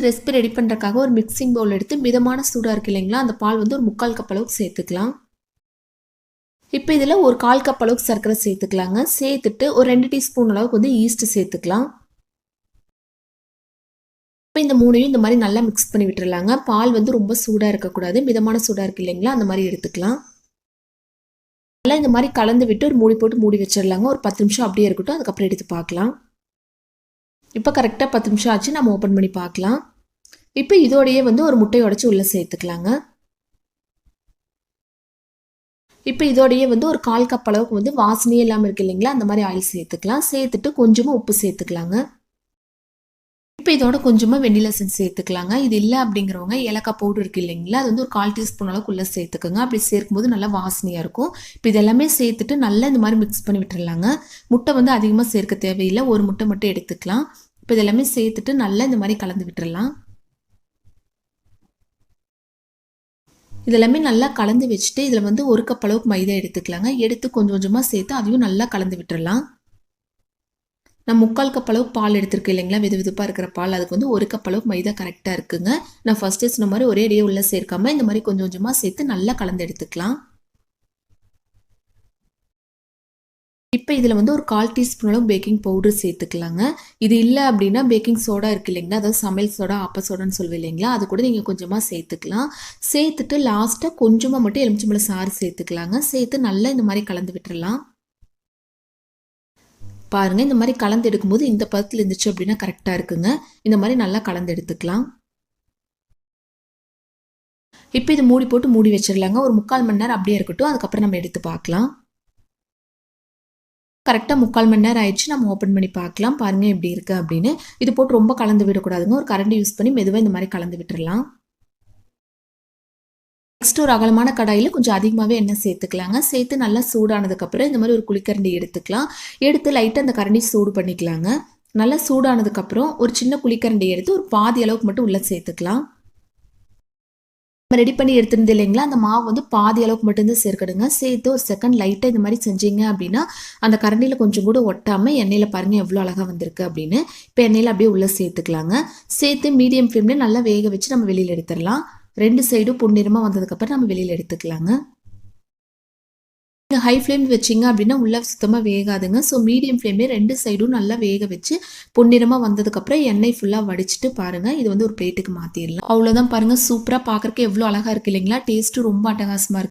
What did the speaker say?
Recipe ready பண்ணுறதுக்காக ஒரு mixing Pavul எடுத்து மிதமான சூடாக இருக்கு இல்லைங்களா, அந்த பால் வந்து ஒரு 3/4 கப் அளவுக்கு சேர்த்துக்கலாம். இப்போ இதில் ஒரு 1/4 கப் அளவுக்கு சர்க்கரை சேர்த்துக்கலாங்க. சேர்த்துட்டு ஒரு 2 டீஸ்பூன் அளவுக்கு வந்து ஈஸ்ட் சேர்த்துக்கலாம். இப்போ இந்த மூணையும் இந்த மாதிரி நல்லா மிக்ஸ் பண்ணி விட்டுறலாங்க. பால் வந்து ரொம்ப சூடாக இருக்கக்கூடாது, மிதமான சூடாக இருக்கு இல்லைங்களா, அந்த மாதிரி எடுத்துக்கலாம். நல்லா இந்த மாதிரி கலந்து விட்டு ஒரு மூடி போட்டு மூடி வச்சிடலாங்க. ஒரு 10 நிமிஷம் அப்படியே இருக்கட்டும், அதுக்கப்புறம் எடுத்து பார்க்கலாம். இப்போ கரெக்டாக 10 நிமிஷம் ஆச்சு, நம்ம ஓப்பன் பண்ணி பார்க்கலாம். இப்போ இதோடையே வந்து ஒரு முட்டையை உடைச்சி உள்ளே சேர்த்துக்கலாங்க. இப்போ இதோடையே வந்து ஒரு 1/4 கப் அளவுக்கு வந்து வாசனையே இல்லாமல் இருக்கு இல்லைங்களா, அந்த மாதிரி ஆயில் சேர்த்துக்கலாம். சேர்த்துட்டு கொஞ்சமாக உப்பு சேர்த்துக்கலாங்க. இப்போ இதோட கொஞ்சமாக வெண்ணிலா எசன்ஸ் சேர்த்துக்கலாங்க. இது இல்லை அப்படிங்கிறவங்க ஏலக்காய் பவுடர் இருக்குது இல்லைங்களா, அது வந்து ஒரு 1/4 டீஸ்பூன் அளவுக்கு உள்ளே சேர்த்துக்கோங்க. அப்படி சேர்க்கும்போது நல்லா வாசனையாக இருக்கும். இப்போ இதெல்லாமே சேர்த்துட்டு நல்லா இந்த மாதிரி மிக்ஸ் பண்ணி விட்டுறலாங்க. முட்டை வந்து அதிகமாக சேர்க்க தேவையில்லை, ஒரு முட்டை மட்டும் எடுத்துக்கலாம். இப்போ இதெல்லாமே சேர்த்துட்டு நல்லா இந்த மாதிரி கலந்து விட்டுறலாம். இதெல்லாமே நல்லா கலந்து வச்சுட்டு இதில் வந்து 1 கப் அளவுக்கு மைதா எடுத்துக்கலாங்க. எடுத்து கொஞ்சம் கொஞ்சமாக சேர்த்து அதையும் நல்லா கலந்து விட்டுறலாம். நான் 3/4 கப் அளவுக்கு பால் எடுத்துருக்கேன் இல்லைங்களா, வெது வெதுப்பாக இருக்கிற பால், அதுக்கு வந்து 1 கப் அளவுக்கு மைதா கரெக்டாக இருக்குங்க. நான் ஃபஸ்ட்டே சொன்ன மாதிரி ஒரே அடியே உள்ளே சேர்க்காம இந்த மாதிரி கொஞ்சம் கொஞ்சமாக சேர்த்து நல்லா கலந்து எடுத்துக்கலாம். இப்போ இதில் வந்து ஒரு 1/4 டீஸ்பூன் அளவு பேக்கிங் பவுடர் சேர்த்துக்கலாங்க. இது இல்லை அப்படின்னா பேக்கிங் சோடா இருக்குது இல்லைங்களா, அதாவது சமையல் சோடா ஆப்ப சோடான்னு சொல்லுவேன் இல்லைங்களா, அது கூட நீங்கள் கொஞ்சமாக சேர்த்துக்கலாம். சேர்த்துட்டு லாஸ்ட்டாக கொஞ்சமாக மட்டும் எலுமிச்சம்பழம் சாறு சேர்த்துக்கலாங்க. சேர்த்து நல்லா இந்த மாதிரி கலந்து விட்டுறலாம். பாருங்கள், இந்த மாதிரி கலந்து எடுக்கும்போது இந்த பதத்தில் இருந்துச்சு அப்படின்னா கரெக்டாக இருக்குங்க. இந்த மாதிரி நல்லா கலந்து எடுத்துக்கலாம். இப்போ இது மூடி போட்டு மூடி வச்சிடலாங்க. ஒரு 3/4 மணி நேரம் அப்படியே இருக்கட்டும், அதுக்கப்புறம் நம்ம எடுத்து பார்க்கலாம். கரெக்டாக 3/4 மணி நேரம் ஆயிடுச்சு, நம்ம ஓப்பன் பண்ணி பார்க்கலாம். பாருங்கள் எப்படி இருக்குது அப்படின்னு. இது போட்டு ரொம்ப கலந்து விடக்கூடாதுங்க. ஒரு கரண்டி யூஸ் பண்ணி மெதுவாக இந்த மாதிரி கலந்து விட்டுறலாம். நெக்ஸ்ட் ஒரு அகலமான கடாயில் கொஞ்சம் அதிகமாகவே எண்ணெய் சேர்த்துக்கலாங்க. சேர்த்து நல்லா சூடானதுக்கப்புறம் இந்த மாதிரி ஒரு குழிக்கரண்டி எடுத்துக்கலாம். எடுத்து லைட்டாக அந்த கரண்டி சூடு பண்ணிக்கலாங்க. நல்லா சூடானதுக்கப்புறம் ஒரு சின்ன குழிக்கரண்டி எடுத்து ஒரு பாதி அளவுக்கு மட்டும் உள்ளே சேர்த்துக்கலாம். நம்ம ரெடி பண்ணி எடுத்துருந்து இல்லைங்களா, அந்த மாவு வந்து பாதி அளவுக்கு மட்டும்தான் சேர்க்கணுங்க. சேர்த்து ஒரு செகண்ட் லைட்டாக இந்த மாதிரி செஞ்சீங்க அப்படின்னா அந்த கரண்டியில் கொஞ்சம் கூட ஒட்டாமல் எண்ணெயில் பாருங்கள் எவ்வளோ அழகாக வந்திருக்கு அப்படின்னு. இப்போ எண்ணெயில் அப்படியே உள்ளே சேர்த்துக்கலாங்க. சேர்த்து மீடியம் ஃப்ளேமில் நல்லா வேக வச்சு நம்ம வெளியில் எடுத்துடலாம். 2 சைடும் பொன்னிறமாக வந்ததுக்கப்புறம் நம்ம வெளியில் எடுத்துக்கலாங்க. நீங்கள் ஹை ஃப்ளேம் வச்சிங்க அப்படின்னா உள்ளே சுத்தமாக வேகாதுங்க. ஸோ மீடியம் ஃப்ளேம்லேயே 2 சைடும் நல்லா வேக வச்சு பொன்னிறமாக வந்ததுக்கப்புறம் எண்ணெய் ஃபுல்லாக வடிச்சிட்டு பாருங்கள், இது வந்து ஒரு பிளேட்டுக்கு மாற்றிடலாம். அவ்வளோதான் பாருங்கள், சூப்பராக பார்க்குறக்கு எவ்வளோ அழகாக இருக்குது இல்லைங்களா, டேஸ்ட்டும் ரொம்ப அட்டகாசமாக இருக்குது.